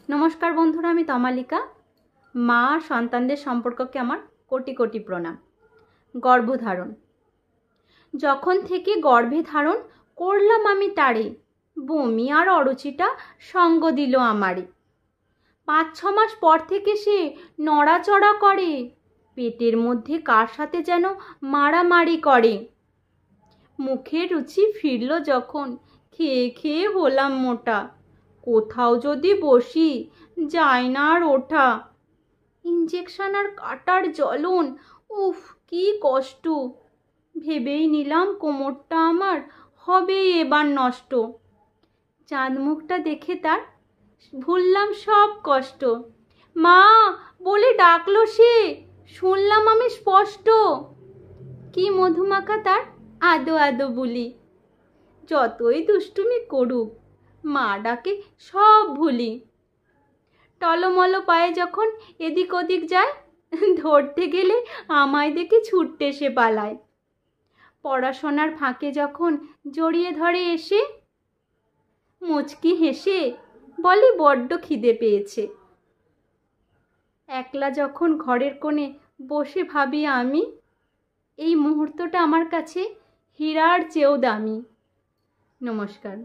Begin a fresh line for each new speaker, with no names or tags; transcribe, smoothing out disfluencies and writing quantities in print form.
নমস্কার বন্ধুরা, আমি তমালিকা। মা আর সন্তানদের সম্পর্ককে আমার কোটি কোটি প্রণাম। গর্ভধারণ। যখন থেকে গর্ভে ধারণ করলাম আমি তারে, বমি আর অরুচিটা সঙ্গ দিল আমারে। 5-6 মাস পর থেকে সে নড়াচড়া করে, পেটের মধ্যে কার সাথে যেন মারামারি করে। মুখের রুচি ফিরল যখন, খেয়ে খেয়ে হলাম মোটা। কোথাও যদি বসি যায় না আর ওঠা। ইঞ্জেকশন আর কাটার জ্বলন, উফ কি কষ্ট। ভেবেই নিলাম কোমরটা আমার হবে এবার নষ্ট। চাঁদ মুখটা দেখে তার ভুললাম সব কষ্ট। মা বলে ডাকলো সে, শুনলাম আমি স্পষ্ট। কি মধুমাখা তার আদো আদো বুলি। যতই দুষ্টুমি করুক, মা ডাকে সব ভুলি। টলমলো পায়ে যখন এদিক ওদিক যায়, ধরতে গেলে আমায় দেখে ছুটতে সে পালায়। পড়াশোনার ফাঁকে যখন জড়িয়ে ধরে এসে, মুচকি হেসে বলে বড্ড খিদে পেয়েছে। একলা যখন ঘরের কোণে বসে ভাবি আমি, এই মুহূর্তটা আমার কাছে হীরার চেয়েও দামি। নমস্কার।